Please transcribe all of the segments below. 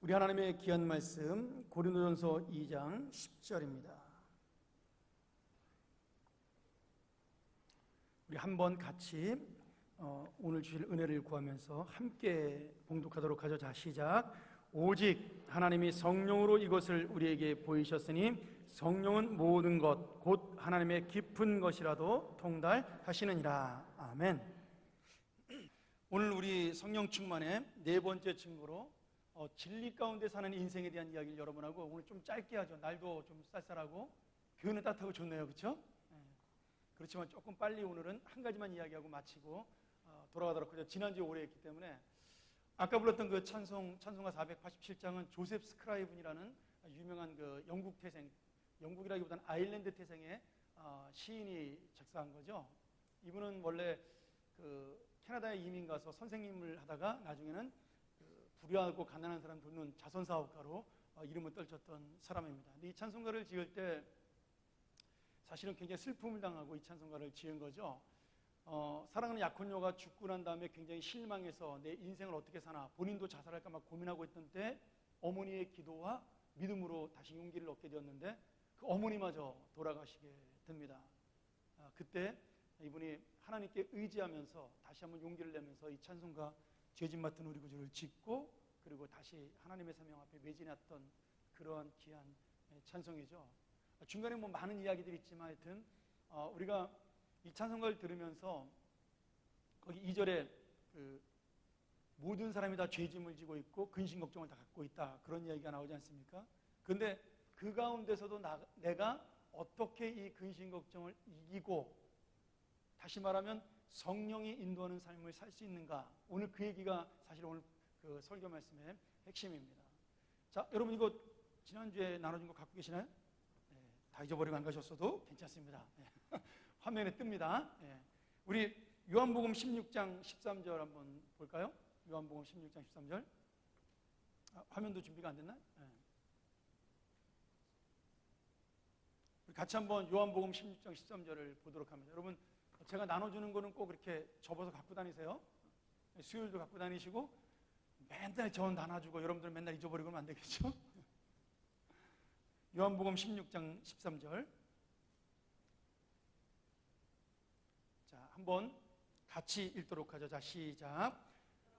우리 하나님의 귀한 말씀 고린도전서 2장 10절입니다. 우리 한번 같이 오늘 주실 은혜를 구하면서 함께 봉독하도록 하죠. 자, 시작. 오직 하나님이 성령으로 이것을 우리에게 보이셨으니 성령은 모든 것 곧 하나님의 깊은 것이라도 통달하시느니라. 아멘. 오늘 우리 성령 충만의 네 번째 증거로 진리 가운데 사는 인생에 대한 이야기를 여러분하고 오늘 좀 짧게 하죠. 날도 좀 쌀쌀하고 교회는 따뜻하고 좋네요. 그렇죠? 그렇지만 조금 빨리 오늘은 한 가지만 이야기하고 마치고 돌아가도록 하죠. 지난주에 오래 했기 때문에 아까 불렀던 그 찬송가 487장은 조셉 스크라이븐이라는 유명한 그 영국 태생, 영국이라기보다는 아일랜드 태생의 시인이 작사한 거죠. 이분은 원래 그 캐나다에 이민 가서 선생님을 하다가 나중에는 부유하고 가난한 사람 돕는 자선사업가로 이름을 떨쳤던 사람입니다. 근데 이 찬송가를 지을 때 사실은 굉장히 슬픔을 당하고 이 찬송가를 지은 거죠. 사랑하는 약혼녀가 죽고 난 다음에 굉장히 실망해서 내 인생을 어떻게 사나 본인도 자살할까 막 고민하고 있던 때 어머니의 기도와 믿음으로 다시 용기를 얻게 되었는데 그 어머니마저 돌아가시게 됩니다. 그때 이분이 하나님께 의지하면서 다시 한번 용기를 내면서 이 찬송가 죄짐 맡은 우리 구주를 짓고 그리고 다시 하나님의 사명 앞에 매진했던 그러한 귀한 찬송이죠. 중간에 뭐 많은 이야기들이 있지만 하여튼 우리가 이 찬송가를 들으면서 거기 2절에 그 모든 사람이 다 죄짐을 지고 있고 근심 걱정을 다 갖고 있다 그런 이야기가 나오지 않습니까? 그런데 그 가운데서도 내가 어떻게 이 근심 걱정을 이기고 다시 말하면 성령이 인도하는 삶을 살 수 있는가, 오늘 그 얘기가 사실 오늘 그 설교 말씀의 핵심입니다. 자, 여러분 이거 지난주에 나눠준 거 갖고 계시나요? 네, 다 잊어버리고 안 가셨어도 괜찮습니다. 네, 화면에 뜹니다. 네, 우리 요한복음 16장 13절 한번 볼까요? 요한복음 16장 13절. 화면도 준비가 안 됐나요? 네. 우리 같이 한번 요한복음 16장 13절을 보도록 합니다. 여러분 제가 나눠주는 거는 꼭 이렇게 접어서 갖고 다니세요. 수요일도 갖고 다니시고 맨날 저 나눠주고 여러분들 맨날 잊어버리고 하면 안 되겠죠? 요한복음 16장 13절. 자, 한번 같이 읽도록 하죠. 자, 시작.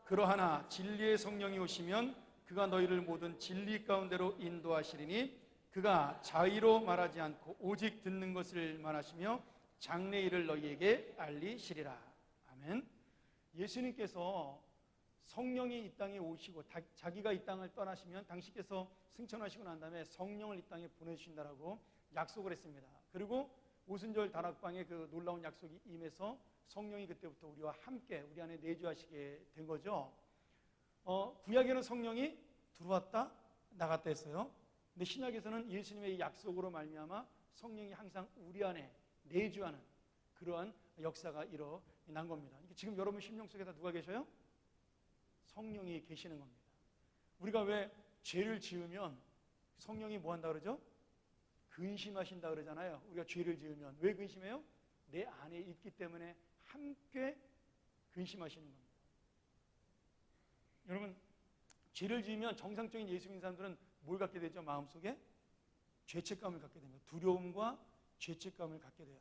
그러하나 진리의 성령이 오시면 그가 너희를 모든 진리 가운데로 인도하시리니 그가 자의로 말하지 않고 오직 듣는 것을 말하시며 장래일을 너희에게 알리시리라. 아멘. 예수님께서 성령이 이 땅에 오시고 자기가 이 땅을 떠나시면 당신께서 승천하시고 난 다음에 성령을 이 땅에 보내주신다라고 약속을 했습니다. 그리고 오순절 다락방에 그 놀라운 약속이 임해서 성령이 그때부터 우리와 함께 우리 안에 내주하시게 된 거죠. 구약에는 성령이 들어왔다 나갔다 했어요. 근데 신약에서는 예수님의 약속으로 말미암아 성령이 항상 우리 안에 내주하는 그러한 역사가 일어난 겁니다. 지금 여러분 심령 속에다 누가 계셔요? 성령이 계시는 겁니다. 우리가 왜 죄를 지으면 성령이 뭐 한다 그러죠? 근심하신다 그러잖아요. 우리가 죄를 지으면 왜 근심해요? 내 안에 있기 때문에 함께 근심하시는 겁니다. 여러분 죄를 지으면 정상적인 예수 믿는 사람들은 뭘 갖게 되죠? 마음속에 죄책감을 갖게 됩니다. 두려움과 죄책감을 갖게 돼요.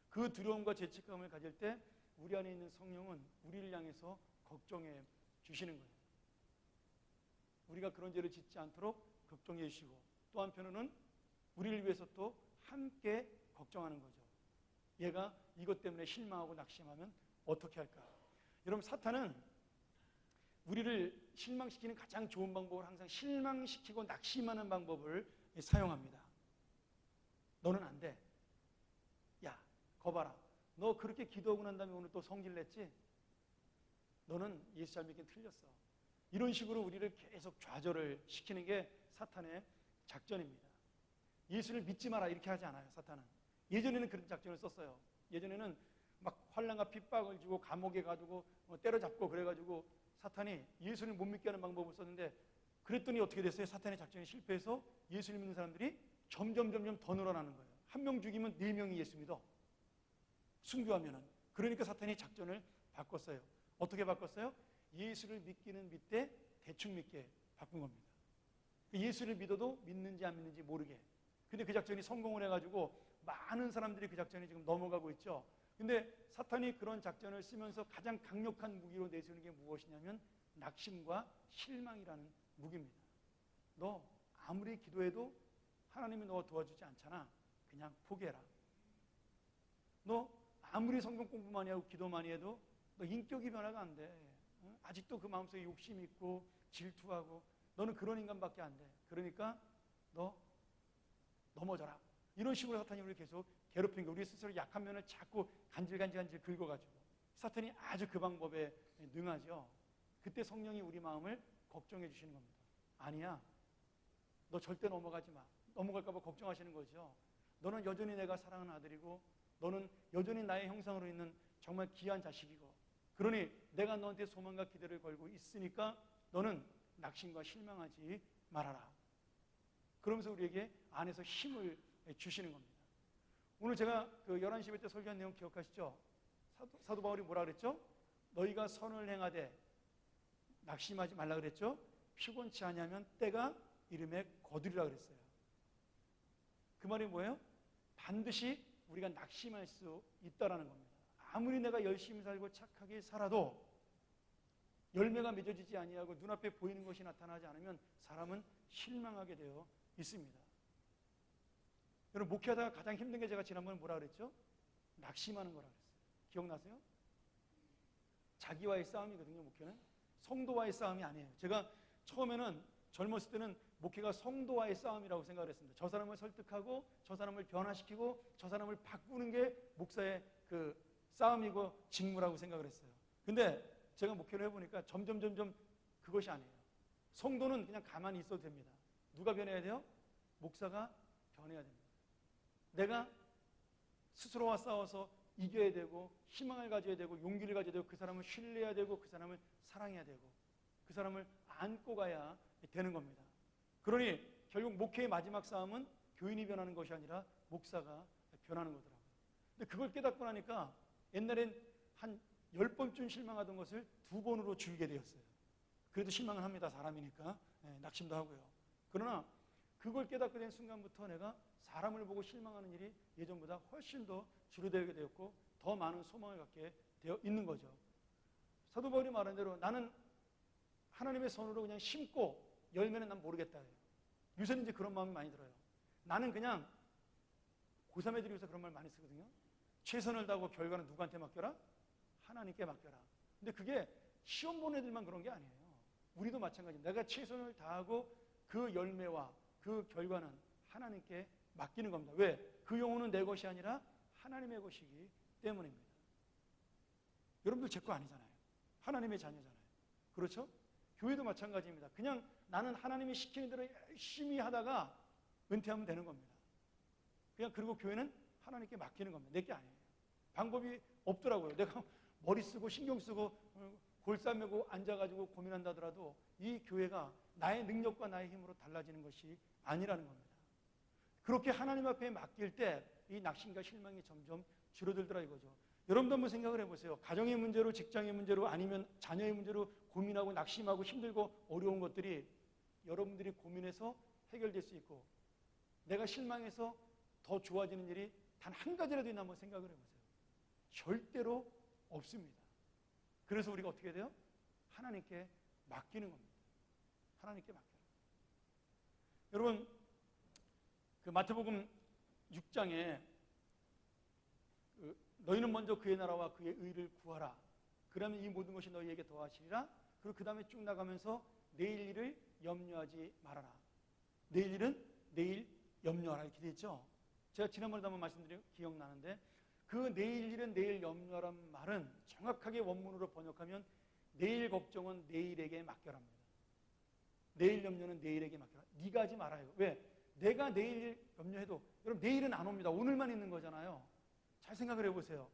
그 두려움과 죄책감을 가질 때 우리 안에 있는 성령은 우리를 향해서 걱정해 주시는 거예요. 우리가 그런 죄를 짓지 않도록 걱정해 주시고 또 한편으로는 우리를 위해서 또 함께 걱정하는 거죠. 얘가 이것 때문에 실망하고 낙심하면 어떻게 할까? 여러분 사탄은 우리를 실망시키는 가장 좋은 방법을 항상 실망시키고 낙심하는 방법을 사용합니다. 너는 안 돼. 야, 거봐라. 너 그렇게 기도하고 난 다음에 오늘 또 성질 냈지? 너는 예수 잘 믿긴 틀렸어. 이런 식으로 우리를 계속 좌절을 시키는 게 사탄의 작전입니다. 예수를 믿지 마라 이렇게 하지 않아요. 사탄은. 예전에는 그런 작전을 썼어요. 예전에는 막 환난과 핍박을 주고 감옥에 가두고 때려잡고 그래가지고 사탄이 예수를 못 믿게 하는 방법을 썼는데 그랬더니 어떻게 됐어요? 사탄의 작전이 실패해서 예수를 믿는 사람들이 점점 더 늘어나는 거예요. 한 명 죽이면 4명이 예수 믿어. 순교하면은. 그러니까 사탄이 작전을 바꿨어요. 어떻게 바꿨어요? 예수를 믿기는 믿되 대충 믿게 바꾼 겁니다. 예수를 믿어도 믿는지 안 믿는지 모르게. 근데 그 작전이 성공을 해가지고 많은 사람들이 그 작전이 지금 넘어가고 있죠. 근데 사탄이 그런 작전을 쓰면서 가장 강력한 무기로 내세우는 게 무엇이냐면 낙심과 실망이라는 무기입니다. 너 아무리 기도해도 하나님이 너 도와주지 않잖아. 그냥 포기해라. 너 아무리 성경 공부 많이 하고 기도 많이 해도 너 인격이 변화가 안 돼. 아직도 그 마음속에 욕심이 있고 질투하고 너는 그런 인간밖에 안 돼. 그러니까 너 넘어져라. 이런 식으로 사탄이 우리를 계속 괴롭힌 거. 우리 스스로 약한 면을 자꾸 간질간질 긁어가지고 사탄이 아주 그 방법에 능하죠. 그때 성령이 우리 마음을 걱정해 주시는 겁니다. 아니야. 너 절대 넘어가지 마. 넘어갈까 봐 걱정하시는 거죠. 너는 여전히 내가 사랑하는 아들이고 너는 여전히 나의 형상으로 있는 정말 귀한 자식이고 그러니 내가 너한테 소망과 기대를 걸고 있으니까 너는 낙심과 실망하지 말아라. 그러면서 우리에게 안에서 힘을 주시는 겁니다. 오늘 제가 그 11시 때 설교한 내용 기억하시죠? 사도 바울이 뭐라 그랬죠? 너희가 선을 행하되 낙심하지 말라 그랬죠? 피곤치 아니하면 때가 이름에 거두리라 그랬어요. 그 말이 뭐예요? 반드시 우리가 낙심할 수 있다라는 겁니다. 아무리 내가 열심히 살고 착하게 살아도 열매가 맺어지지 아니하고 눈앞에 보이는 것이 나타나지 않으면 사람은 실망하게 되어 있습니다. 여러분 목회하다가 가장 힘든 게 제가 지난번에 뭐라 그랬죠? 낙심하는 거라 그랬어요. 기억나세요? 자기와의 싸움이거든요. 목회는 성도와의 싸움이 아니에요. 제가 처음에는 젊었을 때는 목회가 성도와의 싸움이라고 생각을 했습니다. 저 사람을 설득하고 저 사람을 변화시키고 저 사람을 바꾸는 게 목사의 그 싸움이고 직무라고 생각을 했어요. 근데 제가 목회를 해보니까 점점 그것이 아니에요. 성도는 그냥 가만히 있어도 됩니다. 누가 변해야 돼요? 목사가 변해야 됩니다. 내가 스스로와 싸워서 이겨야 되고 희망을 가져야 되고 용기를 가져야 되고 그 사람을 신뢰해야 되고 그 사람을 사랑해야 되고 그 사람을 안고 가야 되는 겁니다. 그러니 결국 목회의 마지막 싸움은 교인이 변하는 것이 아니라 목사가 변하는 거더라고요. 근데 그걸 깨닫고 나니까 옛날엔 한 10번쯤 실망하던 것을 2번으로 줄게 되었어요. 그래도 실망은 합니다. 사람이니까. 낙심도 하고요. 그러나 그걸 깨닫게 된 순간부터 내가 사람을 보고 실망하는 일이 예전보다 훨씬 더 줄어들게 되었고 더 많은 소망을 갖게 되어 있는 거죠. 사도 바울이 말한 대로 나는 하나님의 선으로 그냥 심고 열매는 난 모르겠다. 요새는 이제 그런 마음이 많이 들어요. 나는 그냥 고3 애들이 요새 그런 말 많이 쓰거든요. 최선을 다하고 결과는 누구한테 맡겨라? 하나님께 맡겨라. 근데 그게 시험 보는 애들만 그런 게 아니에요. 우리도 마찬가지입니다. 내가 최선을 다하고 그 열매와 그 결과는 하나님께 맡기는 겁니다. 왜? 그 영혼은 내 것이 아니라 하나님의 것이기 때문입니다. 여러분들 제 거 아니잖아요. 하나님의 자녀잖아요. 그렇죠? 교회도 마찬가지입니다. 그냥 나는 하나님이 시키는 대로 열심히 하다가 은퇴하면 되는 겁니다. 그냥 그리고 교회는 하나님께 맡기는 겁니다. 내 게 아니에요. 방법이 없더라고요. 내가 머리 쓰고 신경 쓰고 골싸매고 앉아가지고 고민한다더라도 이 교회가 나의 능력과 나의 힘으로 달라지는 것이 아니라는 겁니다. 그렇게 하나님 앞에 맡길 때 이 낙심과 실망이 점점 줄어들더라 이거죠. 여러분도 한번 생각을 해보세요. 가정의 문제로, 직장의 문제로, 아니면 자녀의 문제로 고민하고 낙심하고 힘들고 어려운 것들이 여러분들이 고민해서 해결될 수 있고 내가 실망해서 더 좋아지는 일이 단 한 가지라도 있나 한번 생각을 해보세요. 절대로 없습니다. 그래서 우리가 어떻게 돼요? 하나님께 맡기는 겁니다. 하나님께 맡겨라. 여러분 그 마태복음 6장에 너희는 먼저 그의 나라와 그의 의를 구하라. 그러면 이 모든 것이 너희에게 더하시리라. 그리고 그 다음에 쭉 나가면서 내일 일을 염려하지 말아라. 내일 일은 내일 염려하라 이렇게 돼 있죠. 제가 지난번에도 한번 말씀드린 기억나는데 그 내일 일은 내일 염려하란 말은 정확하게 원문으로 번역하면 내일 걱정은 내일에게 맡겨랍니다. 내일 염려는 내일에게 맡겨라. 네가 하지 말아요. 왜? 내가 내일 염려해도 여러분 내일은 안 옵니다. 오늘만 있는 거잖아요. 잘 생각을 해보세요.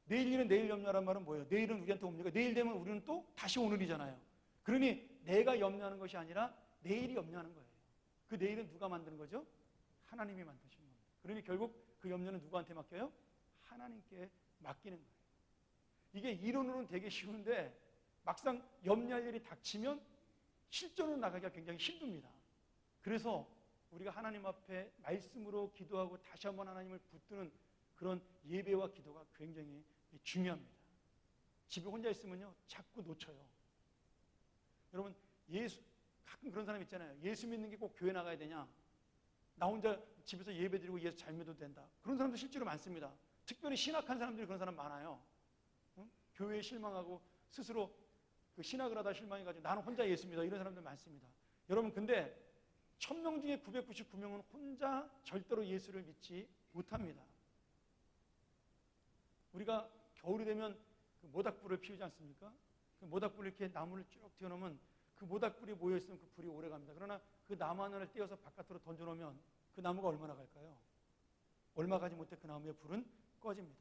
내일 일은 내일 염려하란 말은 뭐예요? 내일은 우리한테 옵니까? 내일 되면 우리는 또 다시 오늘이잖아요. 그러니 내가 염려하는 것이 아니라 내일이 염려하는 거예요. 그 내일은 누가 만드는 거죠? 하나님이 만드시는 겁니다. 그러니 결국 그 염려는 누구한테 맡겨요? 하나님께 맡기는 거예요. 이게 이론으로는 되게 쉬운데 막상 염려할 일이 닥치면 실전으로 나가기가 굉장히 힘듭니다. 그래서 우리가 하나님 앞에 말씀으로 기도하고 다시 한번 하나님을 붙드는 그런 예배와 기도가 굉장히 중요합니다. 집에 혼자 있으면요 자꾸 놓쳐요. 여러분 가끔 그런 사람 있잖아요. 예수 믿는 게 꼭 교회 나가야 되냐? 나 혼자 집에서 예배 드리고 예수 잘 믿어도 된다. 그런 사람도 실제로 많습니다. 특별히 신학한 사람들이 그런 사람 많아요. 응? 교회에 실망하고 스스로 그 신학을 하다 실망해가지고 나는 혼자 예수 믿어 이런 사람들 많습니다. 여러분 근데 1000명 중에 999명은 혼자 절대로 예수를 믿지 못합니다. 우리가 겨울이 되면 그 모닥불을 피우지 않습니까? 그 모닥불을 이렇게 나무를 쭉 띄워놓으면 그 모닥불이 모여있으면 그 불이 오래 갑니다. 그러나 그 나무 하나를 떼어서 바깥으로 던져놓으면 그 나무가 얼마나 갈까요? 얼마 가지 못해 그 나무의 불은 꺼집니다.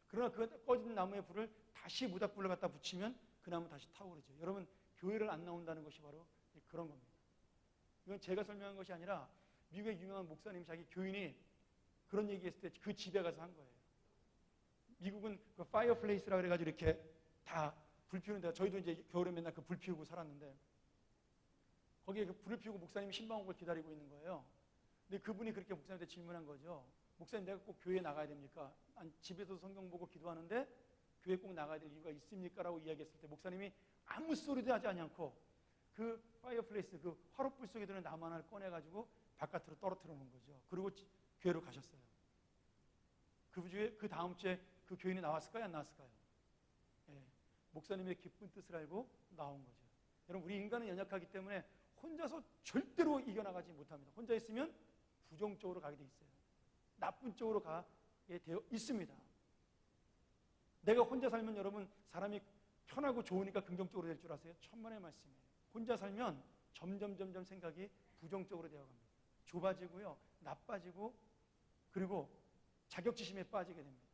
그러나 그 꺼진 나무의 불을 다시 모닥불을 갖다 붙이면 그 나무 다시 타오르죠. 여러분 교회를 안 나온다는 것이 바로 그런 겁니다. 이건 제가 설명한 것이 아니라 미국의 유명한 목사님 자기 교인이 그런 얘기했을 때 그 집에 가서 한 거예요. 미국은 그 파이어플레이스라 그래가지고 이렇게 다 불 피우는 데가 저희도 이제 겨울에 맨날 그 불 피우고 살았는데 거기에 그 불을 피우고 목사님이 신방 온 걸 기다리고 있는 거예요. 근데 그분이 그렇게 목사님한테 질문한 거죠. 목사님 내가 꼭 교회에 나가야 됩니까? 집에서 성경 보고 기도하는데 교회 꼭 나가야 될 이유가 있습니까? 라고 이야기했을 때 목사님이 아무 소리도 하지 않고 그 파이어플레이스 그 화롯불 속에 드는 나무 하나를 꺼내가지고 바깥으로 떨어뜨려 놓은 거죠. 그리고 교회로 가셨어요. 그 다음 주에 그 교인이 나왔을까요? 안 나왔을까요? 예, 목사님의 기쁜 뜻을 알고 나온 거죠. 여러분 우리 인간은 연약하기 때문에 혼자서 절대로 이겨나가지 못합니다. 혼자 있으면 부정적으로 가게 돼 있어요. 나쁜 쪽으로 가게 되어 있습니다. 내가 혼자 살면 여러분 사람이 편하고 좋으니까 긍정적으로 될 줄 아세요? 천만의 말씀이에요. 혼자 살면 점점 생각이 부정적으로 되어갑니다. 좁아지고요, 나빠지고 그리고 자격지심에 빠지게 됩니다.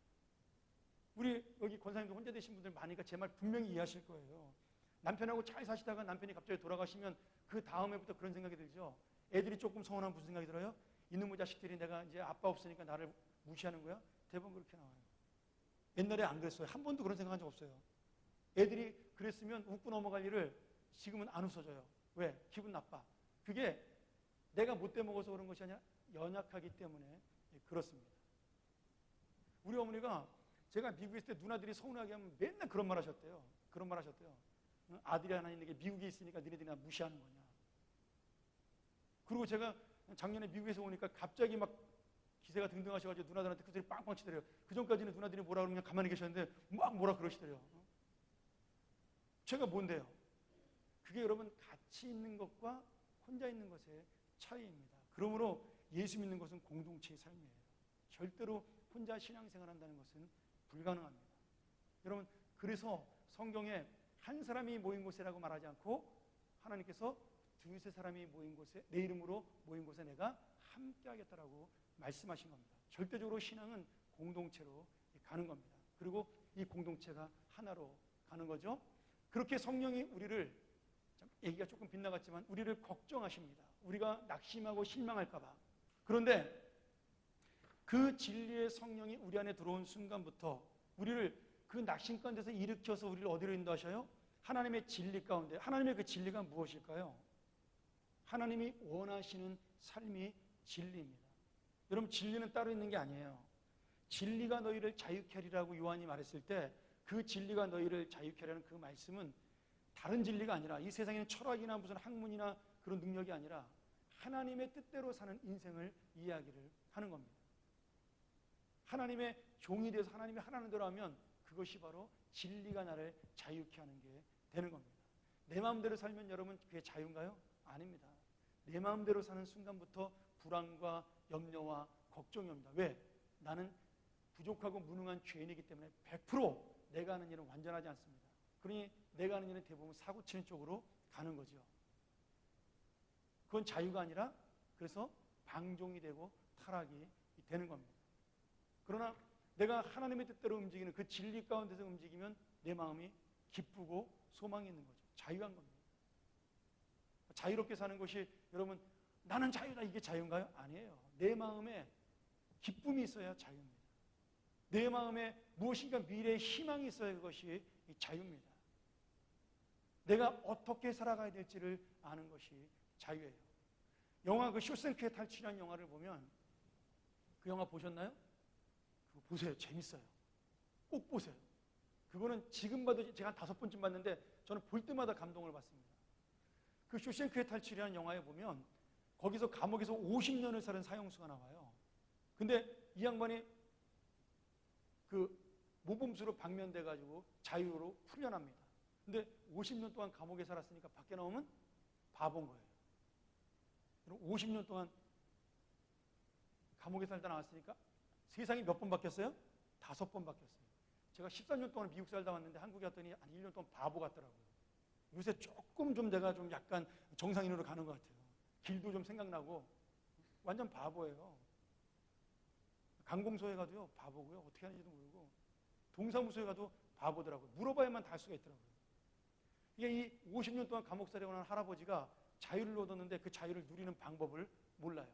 우리 여기 권사님도 혼자 되신 분들 많으니까 제 말 분명히 이해하실 거예요. 남편하고 잘 사시다가 남편이 갑자기 돌아가시면 그 다음에부터 그런 생각이 들죠. 애들이 조금 서운하면 무슨 생각이 들어요? 이놈의 자식들이 내가 이제 아빠 없으니까 나를 무시하는 거야? 대부분 그렇게 나와요. 옛날에 안 그랬어요. 한 번도 그런 생각한 적 없어요. 애들이 그랬으면 웃고 넘어갈 일을 지금은 안 웃어줘요. 왜? 기분 나빠. 그게 내가 못돼 먹어서 그런 것이 아니라 연약하기 때문에 그렇습니다. 우리 어머니가 제가 미국에 있을 때 누나들이 서운하게 하면 맨날 그런 말 하셨대요. 그런 말 하셨대요. 아들이 하나 있는 게 미국에 있으니까 너네들이 나 무시하는 거냐. 그리고 제가 작년에 미국에서 오니까 갑자기 막 기세가 등등하셔가지고 누나들한테 그들이 빵빵 치더래요. 그 전까지는 누나들이 뭐라 그러면 가만히 계셨는데 막 뭐라 그러시더래요. 제가 뭔데요? 그게 여러분 같이 있는 것과 혼자 있는 것의 차이입니다. 그러므로 예수 믿는 것은 공동체의 삶이에요. 절대로 혼자 신앙생활 한다는 것은 불가능합니다. 여러분 그래서 성경에 한 사람이 모인 곳이라고 말하지 않고 하나님께서 두세 사람이 모인 곳에 내 이름으로 모인 곳에 내가 함께 하겠다라고 말씀하신 겁니다. 절대적으로 신앙은 공동체로 가는 겁니다. 그리고 이 공동체가 하나로 가는 거죠. 그렇게 성령이 우리를, 얘기가 조금 빗나갔지만 우리를 걱정하십니다. 우리가 낙심하고 실망할까 봐. 그런데 그 진리의 성령이 우리 안에 들어온 순간부터 우리를 그 낙심 가운데서 일으켜서 우리를 어디로 인도하셔요? 하나님의 진리 가운데. 하나님의 그 진리가 무엇일까요? 하나님이 원하시는 삶이 진리입니다. 여러분 진리는 따로 있는 게 아니에요. 진리가 너희를 자유케 하리라고 요한이 말했을 때 그 진리가 너희를 자유케 하라는 그 말씀은 다른 진리가 아니라 이 세상에는 철학이나 무슨 학문이나 그런 능력이 아니라 하나님의 뜻대로 사는 인생을 이야기를 하는 겁니다. 하나님의 종이 되어서 하나님의 하라는 대로 하면 그것이 바로 진리가 나를 자유케 하는 게 되는 겁니다. 내 마음대로 살면 여러분 그게 자유인가요? 아닙니다. 내 마음대로 사는 순간부터 불안과 염려와 걱정이 옵니다. 왜? 나는 부족하고 무능한 죄인이기 때문에 100% 내가 하는 일은 완전하지 않습니다. 그러니 내가 하는 일은 대부분 사고치는 쪽으로 가는 거죠. 그건 자유가 아니라 그래서 방종이 되고 타락이 되는 겁니다. 그러나 내가 하나님의 뜻대로 움직이는 그 진리 가운데서 움직이면 내 마음이 기쁘고 소망이 있는 거죠. 자유한 겁니다. 자유롭게 사는 것이 여러분 나는 자유다 이게 자유인가요? 아니에요. 내 마음에 기쁨이 있어야 자유입니다. 내 마음에 무엇인가 미래의 희망이 있어야 그것이 자유입니다. 내가 어떻게 살아가야 될지를 아는 것이 자유예요. 영화 그 쇼생크의 탈출이라는 영화를 보면, 그 영화 보셨나요? 그거 보세요. 재밌어요. 꼭 보세요. 그거는 지금 봐도 제가 한 5번쯤 봤는데 저는 볼 때마다 감동을 받습니다. 그 쇼생크의 탈출이라는 영화에 보면 거기서 감옥에서 50년을 살은 사형수가 나와요. 근데 이 양반이 그 모범수로 방면돼 가지고 자유로 풀려납니다. 근데 50년 동안 감옥에 살았으니까 밖에 나오면 바보인 거예요. 50년 동안 감옥에 살다 나왔으니까 세상이 몇 번 바뀌었어요? 5번 바뀌었어요. 제가 14년 동안 미국 살다 왔는데 한국에 왔더니 한 1년 동안 바보 같더라고요. 요새 조금 좀 내가 좀 약간 정상인으로 가는 것 같아요. 길도 좀 생각나고 완전 바보예요. 관공서에 가도요 바보고요. 어떻게 하는지도 모르고 동사무소에 가도 바보더라고요. 물어봐야만 다 알 수가 있더라고요. 이게 이 50년 동안 감옥살이하고 난 할아버지가 자유를 얻었는데 그 자유를 누리는 방법을 몰라요.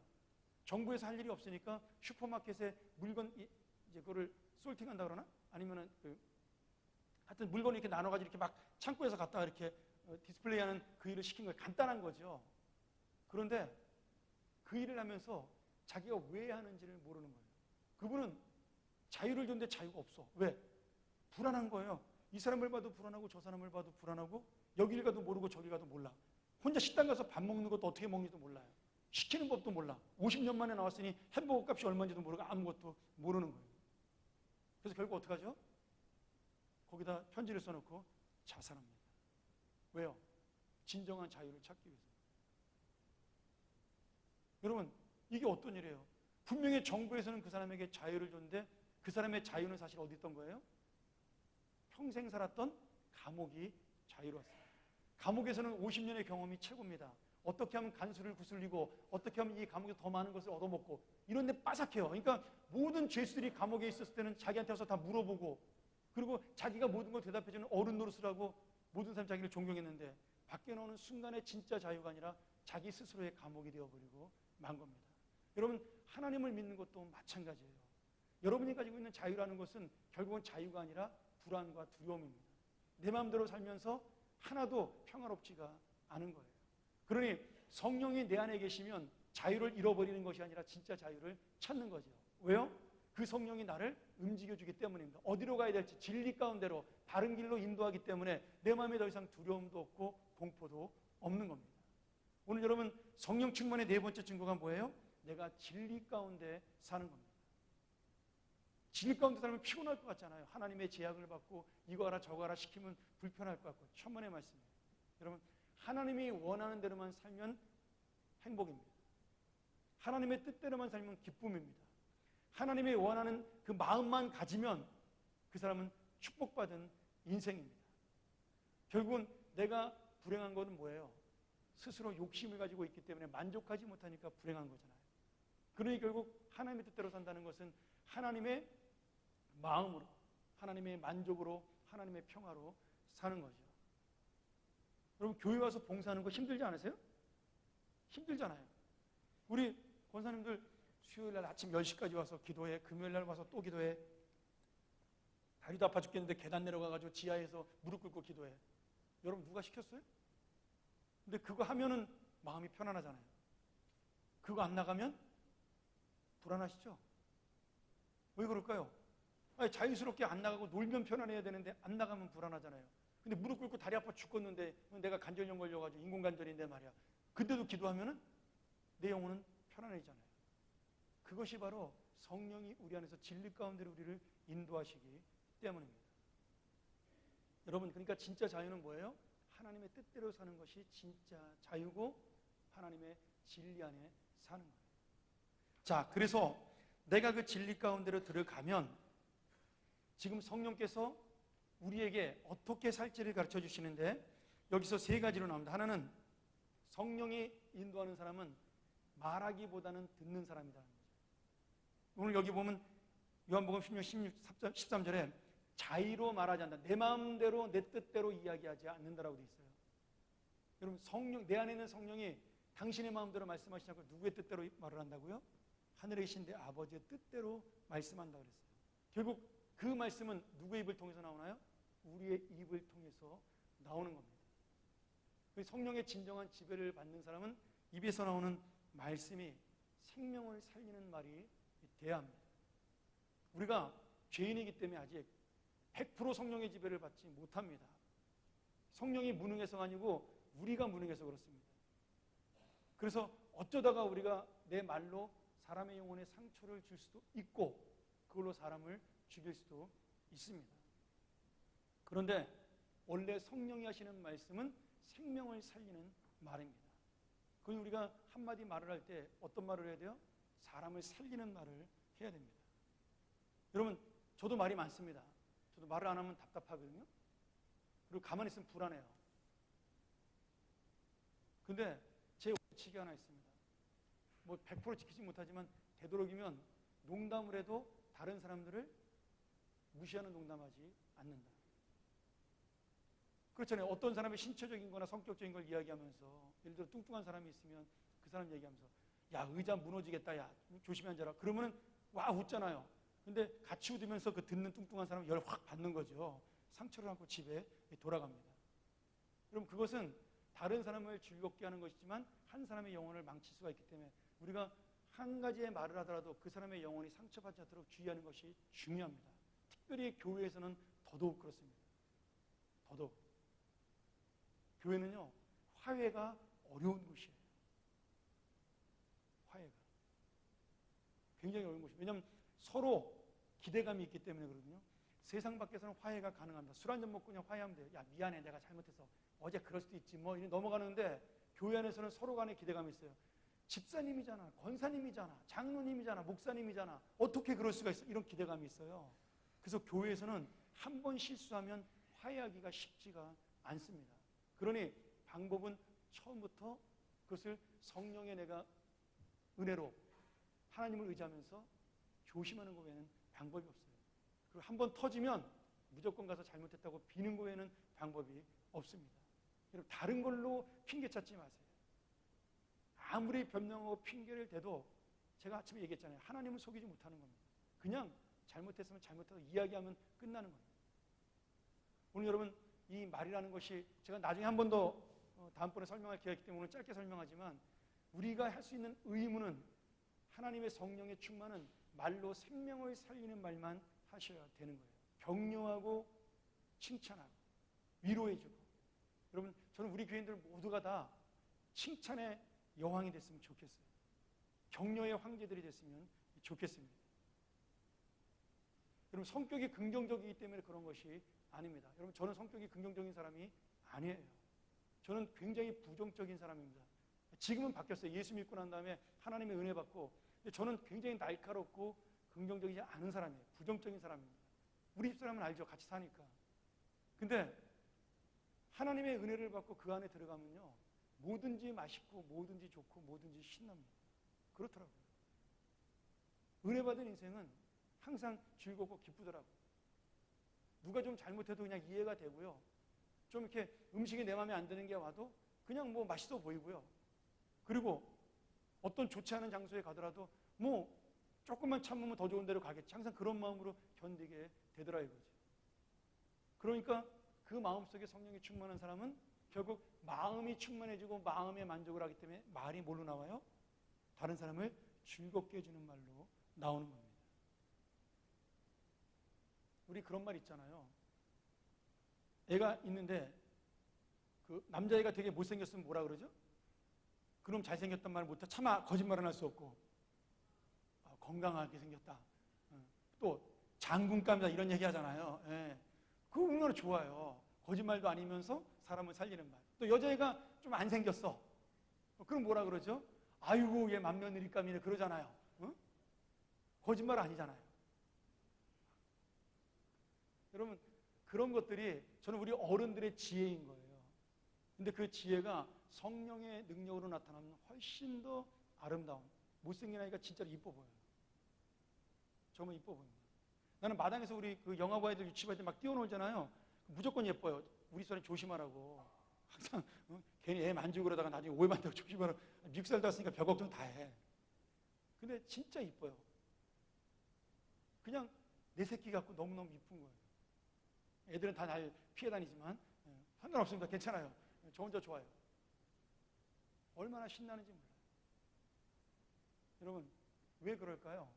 정부에서 할 일이 없으니까 슈퍼마켓에 물건 이제 그거를 솔팅한다 그러나 아니면은 하여튼 물건을 이렇게 나눠가지고 이렇게 막 창고에서 갖다가 이렇게 디스플레이하는 그 일을 시킨 거예요. 간단한 거죠. 그런데 그 일을 하면서 자기가 왜 하는지를 모르는 거예요. 그분은 자유를 줬는데 자유가 없어. 왜? 불안한 거예요. 이 사람을 봐도 불안하고 저 사람을 봐도 불안하고 여길 가도 모르고 저길 가도 몰라. 혼자 식당 가서 밥 먹는 것도 어떻게 먹는지도 몰라요. 시키는 법도 몰라. 50년 만에 나왔으니 햄버거 값이 얼마인지도 모르고 아무것도 모르는 거예요. 그래서 결국 어떻게 하죠? 거기다 편지를 써놓고 자살합니다. 왜요? 진정한 자유를 찾기 위해서. 여러분, 이게 어떤 일이에요? 분명히 정부에서는 그 사람에게 자유를 줬는데 그 사람의 자유는 사실 어디 있던 거예요? 평생 살았던 감옥이 자유로웠어요. 감옥에서는 50년의 경험이 최고입니다. 어떻게 하면 간수를 구슬리고 어떻게 하면 이 감옥에서 더 많은 것을 얻어먹고 이런 데 빠삭해요. 그러니까 모든 죄수들이 감옥에 있었을 때는 자기한테 와서 다 물어보고 그리고 자기가 모든 걸 대답해주는 어른 노릇을 하고 모든 사람이 자기를 존경했는데 밖에 나오는 순간에 진짜 자유가 아니라 자기 스스로의 감옥이 되어버리고 만 겁니다. 여러분, 하나님을 믿는 것도 마찬가지예요. 여러분이 가지고 있는 자유라는 것은 결국은 자유가 아니라 불안과 두려움입니다. 내 마음대로 살면서 하나도 평화롭지가 않은 거예요. 그러니 성령이 내 안에 계시면 자유를 잃어버리는 것이 아니라 진짜 자유를 찾는 거죠. 왜요? 그 성령이 나를 움직여주기 때문입니다. 어디로 가야 될지 진리 가운데로 바른 길로 인도하기 때문에 내 마음에 더 이상 두려움도 없고 공포도 없는 겁니다. 오늘 여러분 성령 충만의 네 번째 증거가 뭐예요? 내가 진리 가운데 사는 겁니다. 진리 가운데 살면 피곤할 것 같잖아요. 하나님의 제약을 받고 이거 하라 저거 하라 시키면 불편할 것 같고 천만의 말씀이에요. 여러분, 하나님이 원하는 대로만 살면 행복입니다. 하나님의 뜻대로만 살면 기쁨입니다. 하나님이 원하는 그 마음만 가지면 그 사람은 축복받은 인생입니다. 결국은 내가 불행한 것은 뭐예요? 스스로 욕심을 가지고 있기 때문에 만족하지 못하니까 불행한 거잖아요. 그러니 결국 하나님의 뜻대로 산다는 것은 하나님의 마음으로, 하나님의 만족으로, 하나님의 평화로 사는 거죠. 여러분, 교회 와서 봉사하는 거 힘들지 않으세요? 힘들잖아요. 우리 권사님들 수요일날 아침 10시까지 와서 기도해, 금요일날 와서 또 기도해. 다리도 아파 죽겠는데 계단 내려가가지고 지하에서 무릎 꿇고 기도해. 여러분, 누가 시켰어요? 근데 그거 하면은 마음이 편안하잖아요. 그거 안 나가면 불안하시죠? 왜 그럴까요? 아니, 자유스럽게 안 나가고 놀면 편안해야 되는데 안 나가면 불안하잖아요. 근데 무릎 꿇고 다리 아파 죽겠는데 내가 관절염 걸려가지고 인공관절인데 말이야. 근데도 기도하면은 내 영혼은 편안해지잖아요. 그것이 바로 성령이 우리 안에서 진리 가운데로 우리를 인도하시기 때문입니다. 여러분, 그러니까 진짜 자유는 뭐예요? 하나님의 뜻대로 사는 것이 진짜 자유고 하나님의 진리 안에 사는 거예요. 자, 그래서 내가 그 진리 가운데로 들어가면 지금 성령께서 우리에게 어떻게 살지를 가르쳐 주시는데 여기서 세 가지로 나옵니다. 하나는 성령이 인도하는 사람은 말하기보다는 듣는 사람이라는 거죠. 오늘 여기 보면 요한복음 16장 13절에 자의로 말하지 않는다. 내 마음대로 내 뜻대로 이야기하지 않는다라고 되어 있어요. 여러분, 성령, 내 안에 있는 성령이 당신의 마음대로 말씀하시지 않고 누구의 뜻대로 말을 한다고요? 하늘에 계신 내 아버지의 뜻대로 말씀한다고 그랬어요. 결국 그 말씀은 누구의 입을 통해서 나오나요? 우리의 입을 통해서 나오는 겁니다. 성령의 진정한 지배를 받는 사람은 입에서 나오는 말씀이 생명을 살리는 말이 돼야 합니다. 우리가 죄인이기 때문에 아직 100% 성령의 지배를 받지 못합니다. 성령이 무능해서가 아니고 우리가 무능해서 그렇습니다. 그래서 어쩌다가 우리가 내 말로 사람의 영혼에 상처를 줄 수도 있고 그걸로 사람을 죽일 수도 있습니다. 그런데 원래 성령이 하시는 말씀은 생명을 살리는 말입니다. 그건 우리가 한마디 말을 할 때 어떤 말을 해야 돼요? 사람을 살리는 말을 해야 됩니다. 여러분, 저도 말이 많습니다. 저도 말을 안 하면 답답하거든요. 그리고 가만히 있으면 불안해요. 근데 제 원칙이 하나 있습니다. 뭐 100% 지키지 못하지만 되도록이면 농담을 해도 다른 사람들을 무시하는 농담하지 않는다. 그렇잖아요. 어떤 사람이 신체적인 거나 성격적인 걸 이야기하면서 예를 들어 뚱뚱한 사람이 있으면 그 사람 얘기하면서 야 의자 무너지겠다 야 조심히 앉아라 그러면은 와 웃잖아요. 근데 같이 웃으면서 그 듣는 뚱뚱한 사람은 열 확 받는 거죠. 상처를 안고 집에 돌아갑니다. 그럼 그것은 다른 사람을 즐겁게 하는 것이지만 한 사람의 영혼을 망칠 수가 있기 때문에 우리가 한 가지의 말을 하더라도 그 사람의 영혼이 상처받지 않도록 주의하는 것이 중요합니다. 특별히 교회에서는 더더욱 그렇습니다. 더더욱. 교회는요, 화해가 어려운 곳이에요. 화해가. 굉장히 어려운 곳이에요. 왜냐하면 서로 기대감이 있기 때문에 그러거든요. 세상 밖에서는 화해가 가능합니다. 술 한잔 먹고 그냥 화해하면 돼요. 야, 미안해. 내가 잘못해서. 어제 그럴 수도 있지. 뭐, 이렇게 넘어가는데 교회 안에서는 서로 간에 기대감이 있어요. 집사님이잖아. 권사님이잖아. 장로님이잖아. 목사님이잖아. 어떻게 그럴 수가 있어? 이런 기대감이 있어요. 그래서 교회에서는 한 번 실수하면 화해하기가 쉽지가 않습니다. 그러니 방법은 처음부터 그것을 성령의 내가 은혜로 하나님을 의지하면서 조심하는 것 외에는 방법이 없어요. 그리고 한 번 터지면 무조건 가서 잘못했다고 비는 것 외에는 방법이 없습니다. 여러분 다른 걸로 핑계 찾지 마세요. 아무리 변명하고 핑계를 대도 제가 아침에 얘기했잖아요. 하나님을 속이지 못하는 겁니다. 그냥 잘못했으면 잘못해서 이야기하면 끝나는 겁니다. 오늘 여러분 이 말이라는 것이 제가 나중에 한 번 더 다음번에 설명할 기회가 있기 때문에 오늘 짧게 설명하지만 우리가 할 수 있는 의무는 하나님의 성령의 충만은 말로 생명을 살리는 말만 하셔야 되는 거예요. 격려하고 칭찬하고 위로해주고 여러분 저는 우리 교인들 모두가 다 칭찬의 여왕이 됐으면 좋겠어요. 격려의 황제들이 됐으면 좋겠습니다. 여러분 성격이 긍정적이기 때문에 그런 것이 아닙니다. 여러분 저는 성격이 긍정적인 사람이 아니에요. 저는 굉장히 부정적인 사람입니다. 지금은 바뀌었어요. 예수 믿고 난 다음에 하나님의 은혜 받고 저는 굉장히 날카롭고 긍정적이지 않은 사람이에요. 부정적인 사람입니다. 우리 집사람은 알죠. 같이 사니까. 근데 하나님의 은혜를 받고 그 안에 들어가면요. 뭐든지 맛있고 뭐든지 좋고 뭐든지 신납니다. 그렇더라고요. 은혜 받은 인생은 항상 즐겁고 기쁘더라고요. 누가 좀 잘못해도 그냥 이해가 되고요. 좀 이렇게 음식이 내 마음에 안 드는 게 와도 그냥 뭐 맛있어 보이고요. 그리고 어떤 좋지 않은 장소에 가더라도 뭐 조금만 참으면 더 좋은 데로 가겠지. 항상 그런 마음으로 견디게 되더라 이거지. 그러니까 그 마음속에 성령이 충만한 사람은 결국 마음이 충만해지고 마음의 만족을 하기 때문에 말이 뭘로 나와요? 다른 사람을 즐겁게 해주는 말로 나오는 겁니다. 우리 그런 말 있잖아요. 애가 있는데 그 남자애가 되게 못생겼으면 뭐라 그러죠? 그럼 잘생겼단 말을 못해. 차마 거짓말은 할 수 없고 건강하게 생겼다. 또 장군감이다 이런 얘기 하잖아요. 예. 그거 얼마나 좋아요. 거짓말도 아니면서 사람을 살리는 말. 또 여자애가 좀 안 생겼어. 그럼 뭐라 그러죠? 아이고 얘 맏며느리감이네 그러잖아요. 어? 거짓말 아니잖아요. 여러분 그런 것들이 저는 우리 어른들의 지혜인 거예요. 근데 그 지혜가 성령의 능력으로 나타나면 훨씬 더 아름다운 못생긴 아이가 진짜로 이뻐 보여요. 정말 이뻐 보입니다. 나는 마당에서 우리 그 영아부 아이들 유치부 아이들 막 뛰어놀잖아요. 무조건 예뻐요. 우리 사람 조심하라고. 항상 괜히 애 만지고 그러다가 나중에 오해받는다고 조심하라고. 미국 살다 왔으니까 별 걱정 다 해. 근데 진짜 이뻐요. 그냥 내 새끼 같고 너무너무 이쁜 거예요. 애들은 다 날 피해 다니지만 상관없습니다. 괜찮아요. 저 혼자 좋아요. 얼마나 신나는지 몰라요. 여러분, 왜 그럴까요?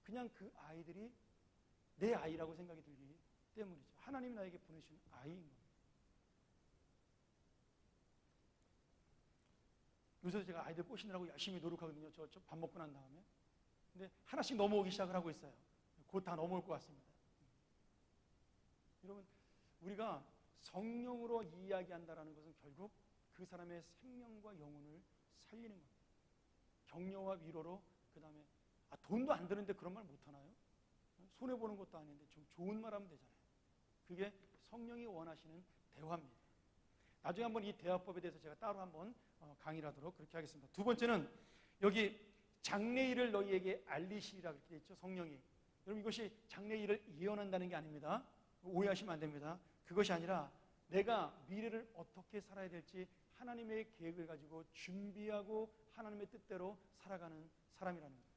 그냥 그 아이들이 내 아이라고 생각이 들기 때문이죠. 하나님이 나에게 보내신 아이인 겁니다. 요새 제가 아이들 꼬시느라고 열심히 노력하거든요. 저 밥 먹고 난 다음에. 근데 하나씩 넘어오기 시작을 하고 있어요. 곧 다 넘어올 것 같습니다. 여러분, 우리가 성령으로 이야기한다는 것은 결국 그 사람의 생명과 영혼을 살리는 겁니다. 격려와 위로로, 그 다음에 돈도 안 드는데 그런 말 못하나요? 손해보는 것도 아닌데 좀 좋은 말 하면 되잖아요. 그게 성령이 원하시는 대화입니다. 나중에 한번 이 대화법에 대해서 제가 따로 한번 강의를 하도록 그렇게 하겠습니다. 두 번째는 여기 장래일을 너희에게 알리시리라 그렇게 되어 있죠. 성령이. 여러분, 이것이 장래일을 예언한다는 게 아닙니다. 오해하시면 안 됩니다. 그것이 아니라 내가 미래를 어떻게 살아야 될지 하나님의 계획을 가지고 준비하고 하나님의 뜻대로 살아가는 사람이라는 거예요.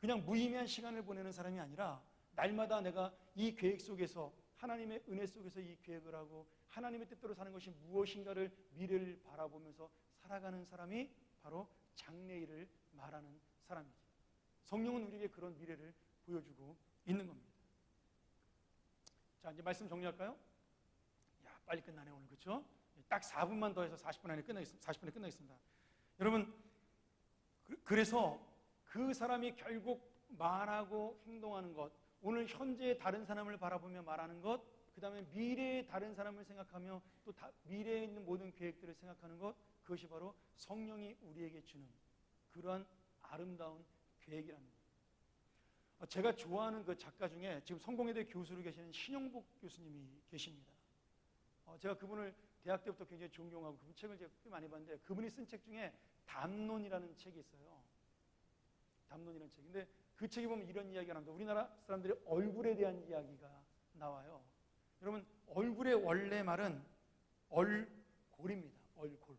그냥 무의미한 시간을 보내는 사람이 아니라 날마다 내가 이 계획 속에서, 하나님의 은혜 속에서 이 계획을 하고 하나님의 뜻대로 사는 것이 무엇인가를, 미래를 바라보면서 살아가는 사람이 바로 장래일을 말하는 사람이죠. 성령은 우리에게 그런 미래를 보여주고 있는 겁니다. 자, 이제 말씀 정리할까요? 야, 빨리 끝나네 오늘, 그렇죠? 딱 4분만 더 해서 40분 안에 끝나겠습니다. 40분에 끝나겠습니다. 여러분, 그래서 그 사람이 결국 말하고 행동하는 것, 오늘 현재의 다른 사람을 바라보며 말하는 것, 그 다음에 미래의 다른 사람을 생각하며 또 미래에 있는 모든 계획들을 생각하는 것, 그것이 바로 성령이 우리에게 주는 그러한 아름다운 계획이라는 거예요. 제가 좋아하는 그 작가 중에 지금 성공회대 교수로 계시는 신영복 교수님이 계십니다. 제가 그분을 대학 때부터 굉장히 존경하고 그분 책을 제가 꽤 많이 봤는데, 그분이 쓴 책 중에 담론이라는 책이 있어요. 담론이라는 책. 근데 그 책에 보면 이런 이야기가 나옵니다. 우리나라 사람들의 얼굴에 대한 이야기가 나와요. 여러분, 얼굴의 원래 말은 얼골입니다. 얼골.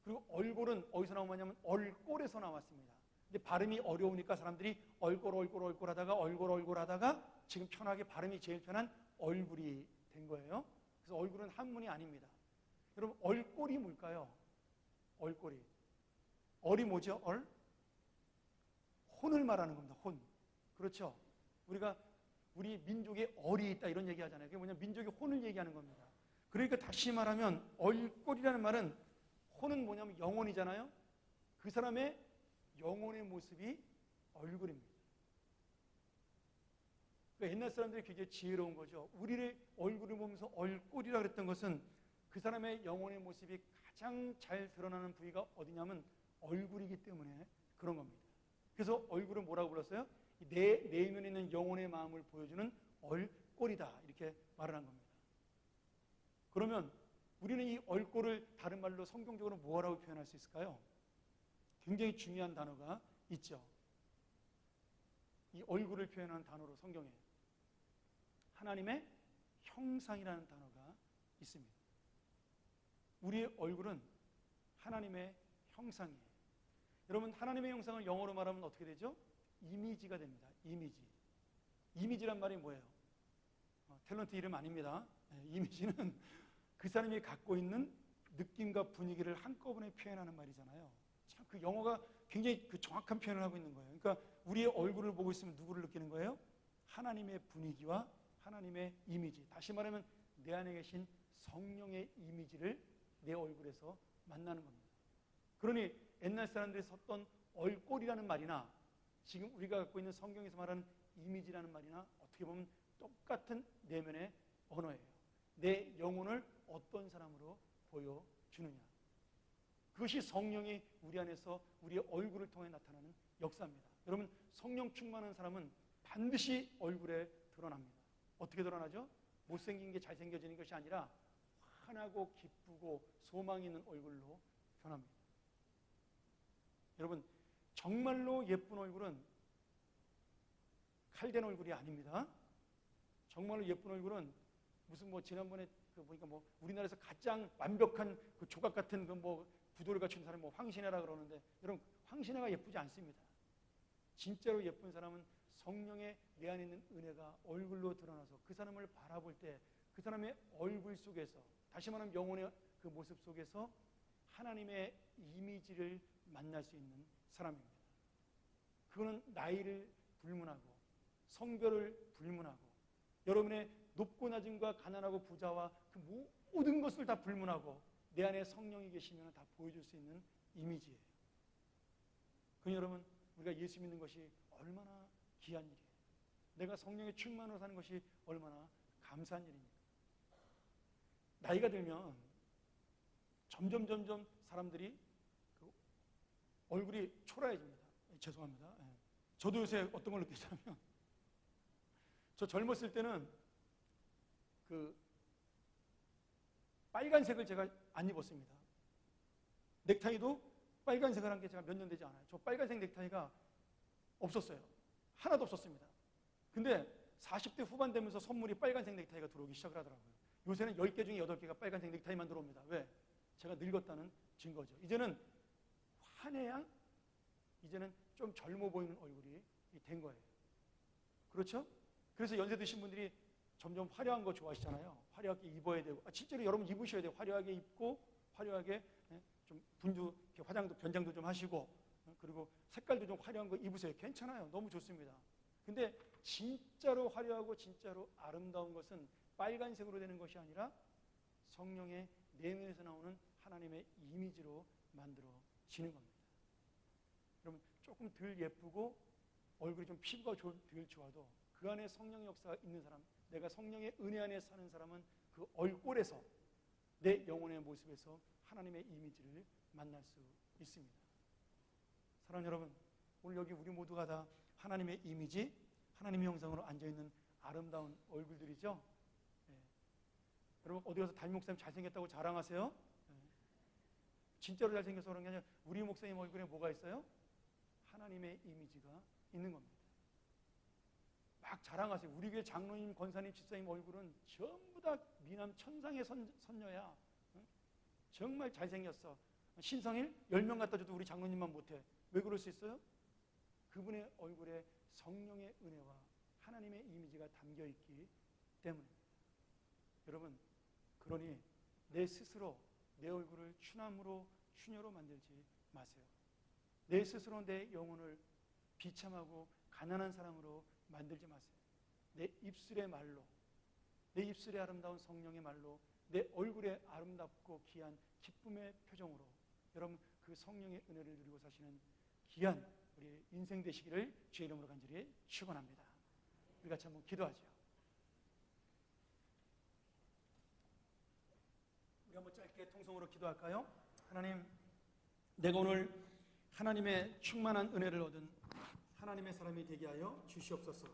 그리고 얼골은 어디서 나오냐면 얼골에서 나왔습니다. 근데 발음이 어려우니까 사람들이 얼골 하다가 얼골 하다가 지금 편하게 발음이 제일 편한 얼굴이 된 거예요. 그래서 얼굴은 한문이 아닙니다. 여러분, 얼골이 뭘까요? 얼골이. 얼이 뭐죠? 얼? 혼을 말하는 겁니다. 혼. 그렇죠? 우리 민족에 얼이 있다 이런 얘기 하잖아요. 그게 뭐냐면 민족의 혼을 얘기하는 겁니다. 그러니까 다시 말하면 얼꼴이라는 말은, 혼은 뭐냐면 영혼이잖아요. 그 사람의 영혼의 모습이 얼굴입니다. 그러니까 옛날 사람들이 굉장히 지혜로운 거죠. 우리를 얼굴을 보면서 얼꼴이라 그랬던 것은 그 사람의 영혼의 모습이 가장 잘 드러나는 부위가 어디냐면 얼굴이기 때문에 그런 겁니다. 그래서 얼굴을 뭐라고 불렀어요? 내 내면에 있는 영혼의 마음을 보여주는 얼꼴이다 이렇게 말을 한 겁니다. 그러면 우리는 이 얼꼴을 다른 말로 성경적으로 뭐라고 표현할 수 있을까요? 굉장히 중요한 단어가 있죠. 이 얼굴을 표현하는 단어로 성경에 하나님의 형상이라는 단어가 있습니다. 우리의 얼굴은 하나님의 형상이에요. 여러분, 하나님의 형상을 영어로 말하면 어떻게 되죠? 이미지가 됩니다. 이미지. 이미지란 말이 뭐예요? 탤런트 이름 아닙니다. 이미지는 그 사람이 갖고 있는 느낌과 분위기를 한꺼번에 표현하는 말이잖아요. 참 그 영어가 굉장히 그 정확한 표현을 하고 있는 거예요. 그러니까 우리의 얼굴을 보고 있으면 누구를 느끼는 거예요? 하나님의 분위기와 하나님의 이미지. 다시 말하면 내 안에 계신 성령의 이미지를 내 얼굴에서 만나는 겁니다. 그러니 옛날 사람들이 썼던 얼꼴이라는 말이나 지금 우리가 갖고 있는 성경에서 말하는 이미지라는 말이나 어떻게 보면 똑같은 내면의 언어예요. 내 영혼을 어떤 사람으로 보여주느냐. 그것이 성령이 우리 안에서 우리의 얼굴을 통해 나타나는 역사입니다. 여러분, 성령 충만한 사람은 반드시 얼굴에 드러납니다. 어떻게 드러나죠? 못생긴 게 잘생겨지는 것이 아니라 환하고 기쁘고 소망이 있는 얼굴로 변합니다. 여러분, 정말로 예쁜 얼굴은 칼된 얼굴이 아닙니다. 정말로 예쁜 얼굴은 무슨 지난번에 보니까 우리나라에서 가장 완벽한 그 조각 같은 부도를 갖춘 사람이 황신혜라 그러는데, 여러분, 황신혜가 예쁘지 않습니다. 진짜로 예쁜 사람은 성령의 내 안에 있는 은혜가 얼굴로 드러나서 그 사람을 바라볼 때 그 사람의 얼굴 속에서, 다시 말하면 영혼의 그 모습 속에서 하나님의 이미지를 만날 수 있는 사람입니다. 그거는 나이를 불문하고 성별을 불문하고 여러분의 높고 낮음과 가난하고 부자와 그 모든 것을 다 불문하고 내 안에 성령이 계시면 다 보여줄 수 있는 이미지예요. 그러니 여러분, 우리가 예수 믿는 것이 얼마나 귀한 일이에요. 내가 성령의 충만으로 사는 것이 얼마나 감사한 일입니까? 나이가 들면 점점 사람들이 그 얼굴이 초라해집니다. 죄송합니다. 저도 요새 어떤 걸 느끼냐면 저 젊었을 때는 그 빨간색을 제가 안 입었습니다. 넥타이도 빨간색을 한 게 제가 몇 년 되지 않아요. 저 빨간색 넥타이가 없었어요. 하나도 없었습니다. 근데 40대 후반 되면서 선물이 빨간색 넥타이가 들어오기 시작을 하더라고요. 요새는 10개 중에 8개가 빨간색 넥타이만 들어옵니다. 왜? 제가 늙었다는 증거죠. 이제는 환해양, 이제는 좀 젊어 보이는 얼굴이 된 거예요. 그렇죠? 그래서 연세 드신 분들이 점점 화려한 거 좋아하시잖아요. 화려하게 입어야 되고, 실제로 여러분 입으셔야 돼요. 화려하게 입고 화려하게 좀 분주 화장도 변장도 좀 하시고, 그리고 색깔도 좀 화려한 거 입으세요. 괜찮아요. 너무 좋습니다. 근데 진짜로 화려하고 진짜로 아름다운 것은 빨간색으로 되는 것이 아니라 성령의 내면에서 나오는 하나님의 이미지로 만들어지는 겁니다. 여러분, 조금 덜 예쁘고 얼굴이 좀 피부가 덜 좋아도 그 안에 성령의 역사가 있는 사람, 내가 성령의 은혜 안에 사는 사람은 그 얼굴에서, 내 영혼의 모습에서 하나님의 이미지를 만날 수 있습니다. 사랑하는 여러분, 오늘 여기 우리 모두가 다 하나님의 이미지, 하나님의 형상으로 앉아있는 아름다운 얼굴들이죠. 여러분, 어디 가서 담임 목사님 잘생겼다고 자랑하세요? 진짜로 잘생겨서 그런 게 아니라 우리 목사님 얼굴에 뭐가 있어요? 하나님의 이미지가 있는 겁니다. 막 자랑하세요. 우리 교회 장로님, 권사님, 집사님 얼굴은 전부 다 미남 천상의 선녀야. 정말 잘생겼어. 신성일 10명 갖다 줘도 우리 장로님만 못해. 왜 그럴 수 있어요? 그분의 얼굴에 성령의 은혜와 하나님의 이미지가 담겨있기 때문입니다. 여러분, 그러니 내 스스로 내 얼굴을 추남으로 추녀로 만들지 마세요. 내 스스로 내 영혼을 비참하고 가난한 사람으로 만들지 마세요. 내 입술의 말로, 내 입술의 아름다운 성령의 말로, 내 얼굴의 아름답고 귀한 기쁨의 표정으로 여러분 그 성령의 은혜를 누리고 사시는 귀한 우리 인생 되시기를 주의 이름으로 간절히 축원합니다. 우리 같이 한번 기도하죠. 우리 한번 짧게 통성으로 기도할까요? 하나님, 내가 오늘 하나님의 충만한 은혜를 얻은 하나님의 사람이 되게 하여 주시옵소서.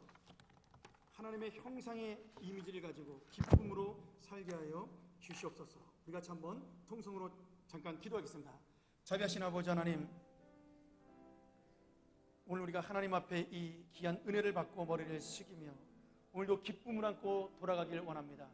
하나님의 형상의 이미지를 가지고 기쁨으로 살게 하여 주시옵소서. 우리 같이 한번 통성으로 잠깐 기도하겠습니다. 자비하신 아버지 하나님, 오늘 우리가 하나님 앞에 이 귀한 은혜를 받고 머리를 숙이며 오늘도 기쁨을 안고 돌아가길 원합니다.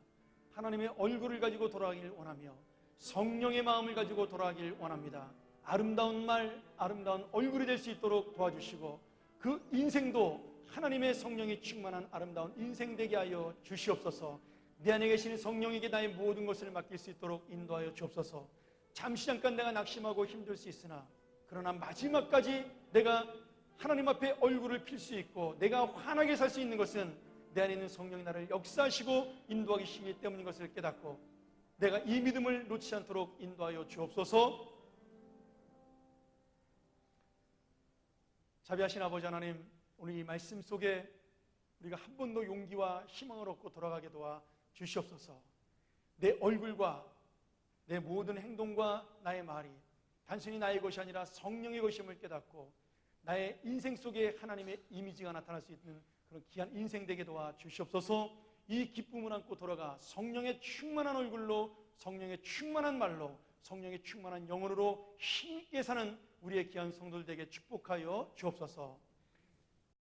하나님의 얼굴을 가지고 돌아가길 원하며 성령의 마음을 가지고 돌아가길 원합니다. 아름다운 말, 아름다운 얼굴이 될 수 있도록 도와주시고 그 인생도 하나님의 성령이 충만한 아름다운 인생 되게 하여 주시옵소서. 내 안에 계시는 성령에게 나의 모든 것을 맡길 수 있도록 인도하여 주옵소서. 잠시 잠깐 내가 낙심하고 힘들 수 있으나 그러나 마지막까지 내가 하나님 앞에 얼굴을 필 수 있고 내가 환하게 살 수 있는 것은 내 안에 있는 성령이 나를 역사하시고 인도하기 시기 때문인 것을 깨닫고 내가 이 믿음을 놓치지 않도록 인도하여 주옵소서. 자비하신 아버지 하나님, 오늘 이 말씀 속에 우리가 한 번 더 용기와 희망을 얻고 돌아가게 도와 주시옵소서. 내 얼굴과 내 모든 행동과 나의 말이 단순히 나의 것이 아니라 성령의 것임을 깨닫고 나의 인생 속에 하나님의 이미지가 나타날 수 있는 그런 귀한 인생 되게 도와 주시옵소서. 이 기쁨을 안고 돌아가 성령의 충만한 얼굴로, 성령의 충만한 말로, 성령의 충만한 영혼으로 힘있게 사는 우리의 귀한 성도들 되게 축복하여 주옵소서.